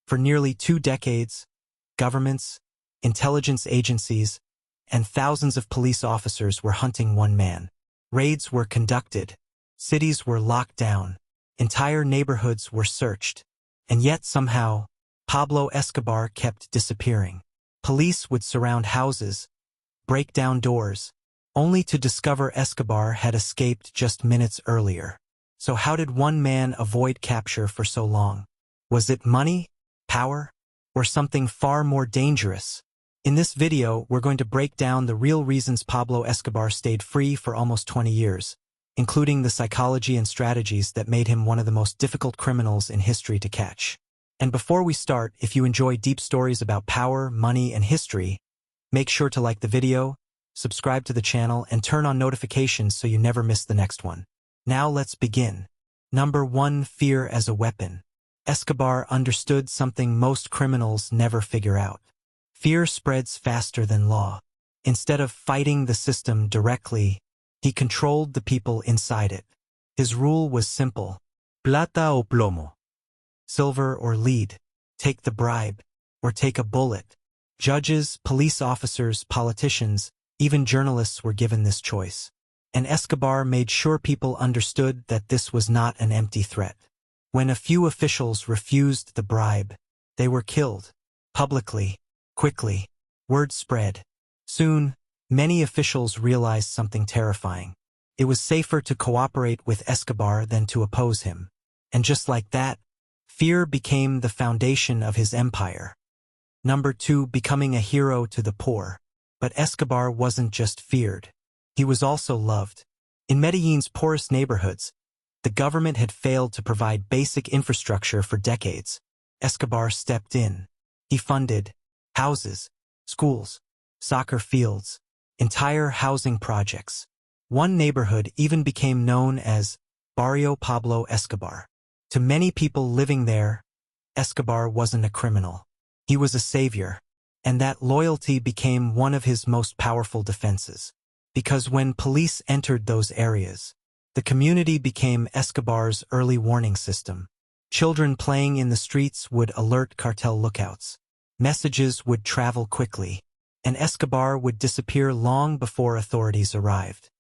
For nearly 2 decades, governments, intelligence agencies, and thousands of police officers were hunting one man. Raids were conducted, cities were locked down, entire neighborhoods were searched, and yet somehow, Pablo Escobar kept disappearing. Police would surround houses, break down doors, only to discover Escobar had escaped just minutes earlier. So how did one man avoid capture for so long? Was it money, power, or something far more dangerous? In this video, we're going to break down the real reasons Pablo Escobar stayed free for almost 20 years, including the psychology and strategies that made him one of the most difficult criminals in history to catch. And before we start, if you enjoy deep stories about power, money, and history, make sure to like the video, subscribe to the channel, and turn on notifications so you never miss the next one. Now let's begin. Number 1. Fear as a weapon. Escobar understood something most criminals never figure out. Fear spreads faster than law. Instead of fighting the system directly, he controlled the people inside it. His rule was simple: Plata o Plomo. Silver or lead. Take the bribe, or take a bullet. Judges, police officers, politicians, even journalists were given this choice. And Escobar made sure people understood that this was not an empty threat. When a few officials refused the bribe, they were killed. Publicly, quickly. Word spread. Soon, many officials realized something terrifying. It was safer to cooperate with Escobar than to oppose him. And just like that, fear became the foundation of his empire. Number 2. Becoming a hero to the poor. But Escobar wasn't just feared. He was also loved. In Medellin's poorest neighborhoods, the government had failed to provide basic infrastructure for decades. Escobar stepped in. He funded houses, schools, soccer fields, entire housing projects. One neighborhood even became known as Barrio Pablo Escobar. To many people living there, Escobar wasn't a criminal. He was a savior, and that loyalty became one of his most powerful defenses. Because when police entered those areas, the community became Escobar's early warning system. Children playing in the streets would alert cartel lookouts. Messages would travel quickly, and Escobar would disappear long before authorities arrived.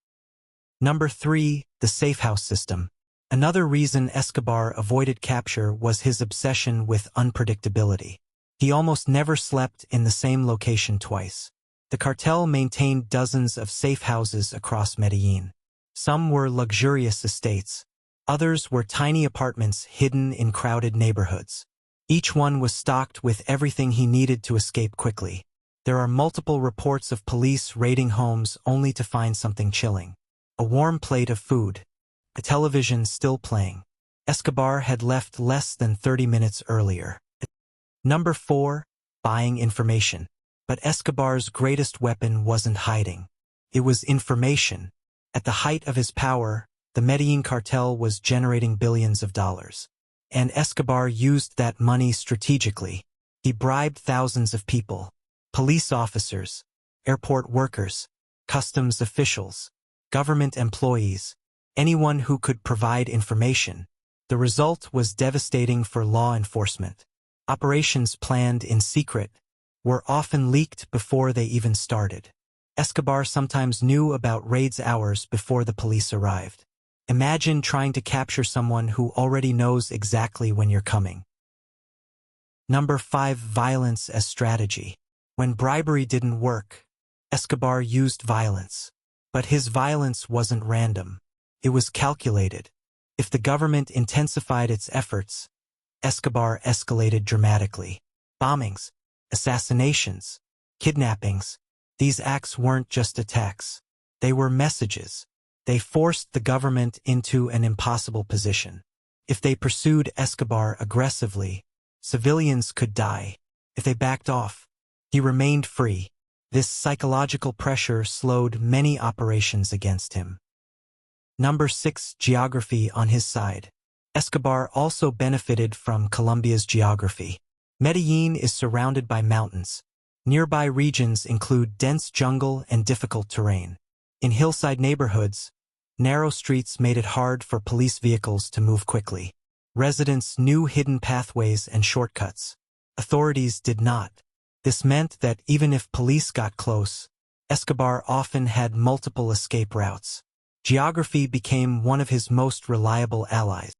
Number 3. The safe house system. Another reason Escobar avoided capture was his obsession with unpredictability. He almost never slept in the same location twice. The cartel maintained dozens of safe houses across Medellin. Some were luxurious estates. Others were tiny apartments hidden in crowded neighborhoods. Each one was stocked with everything he needed to escape quickly. There are multiple reports of police raiding homes only to find something chilling: a warm plate of food, a television still playing. Escobar had left less than 30 minutes earlier. Number 4. Buying information. But Escobar's greatest weapon wasn't hiding. It was information. At the height of his power, the Medellin cartel was generating billions of dollars. And Escobar used that money strategically. He bribed thousands of people: police officers, airport workers, customs officials, government employees, anyone who could provide information. The result was devastating for law enforcement. Operations planned in secret were often leaked before they even started. Escobar sometimes knew about raids hours before the police arrived. Imagine trying to capture someone who already knows exactly when you're coming. Number 5. Violence as strategy. When bribery didn't work, Escobar used violence. But his violence wasn't random. It was calculated. If the government intensified its efforts, Escobar escalated dramatically. Bombings, assassinations, kidnappings. These acts weren't just attacks. They were messages. They forced the government into an impossible position. If they pursued Escobar aggressively, civilians could die. If they backed off, he remained free. This psychological pressure slowed many operations against him. Number 6. Geography on his side. Escobar also benefited from Colombia's geography. Medellin is surrounded by mountains. Nearby regions include dense jungle and difficult terrain. In hillside neighborhoods, narrow streets made it hard for police vehicles to move quickly. Residents knew hidden pathways and shortcuts. Authorities did not. This meant that even if police got close, Escobar often had multiple escape routes. Geography became one of his most reliable allies.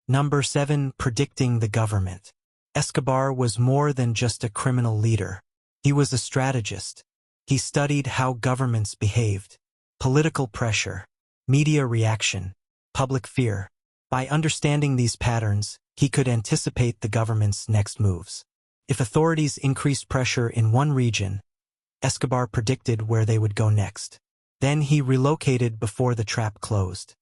Number 7. Predicting the government. Escobar was more than just a criminal leader. He was a strategist. He studied how governments behaved, political pressure, media reaction, public fear. By understanding these patterns, he could anticipate the government's next moves. If authorities increased pressure in one region, Escobar predicted where they would go next. Then he relocated before the trap closed.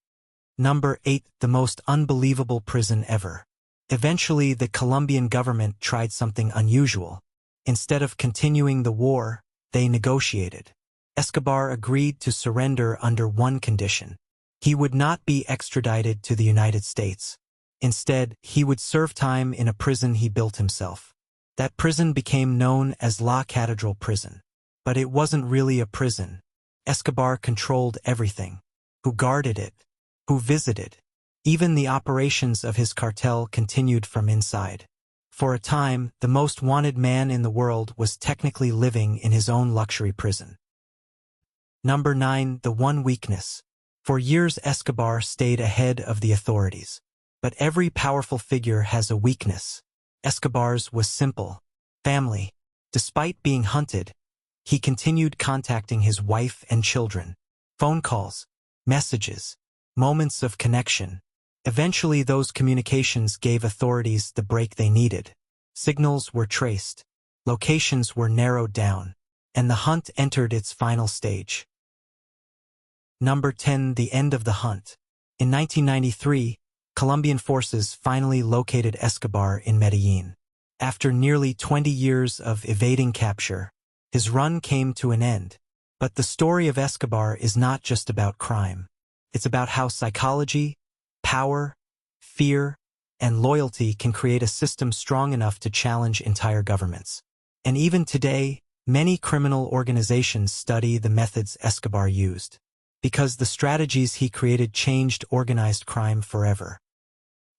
Number 8. The most unbelievable prison ever. Eventually, the Colombian government tried something unusual. Instead of continuing the war, they negotiated. Escobar agreed to surrender under one condition. He would not be extradited to the United States. Instead, he would serve time in a prison he built himself. That prison became known as La Catedral Prison. But it wasn't really a prison. Escobar controlled everything. Who guarded it? Who visited? Even the operations of his cartel continued from inside. For a time, the most wanted man in the world was technically living in his own luxury prison. Number 9. The one weakness. For years, Escobar stayed ahead of the authorities. But every powerful figure has a weakness. Escobar's was simple. Family. Despite being hunted, he continued contacting his wife and children. Phone calls, messages, moments of connection. Eventually, those communications gave authorities the break they needed. Signals were traced, locations were narrowed down, and the hunt entered its final stage. Number 10. The end of the hunt. In 1993, Colombian forces finally located Escobar in Medellin. After nearly 20 years of evading capture, his run came to an end. But the story of Escobar is not just about crime. It's about how psychology, power, fear, and loyalty can create a system strong enough to challenge entire governments. And even today, many criminal organizations study the methods Escobar used, because the strategies he created changed organized crime forever.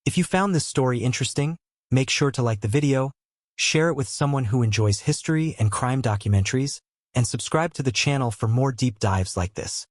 If you found this story interesting, make sure to like the video, share it with someone who enjoys history and crime documentaries, and subscribe to the channel for more deep dives like this.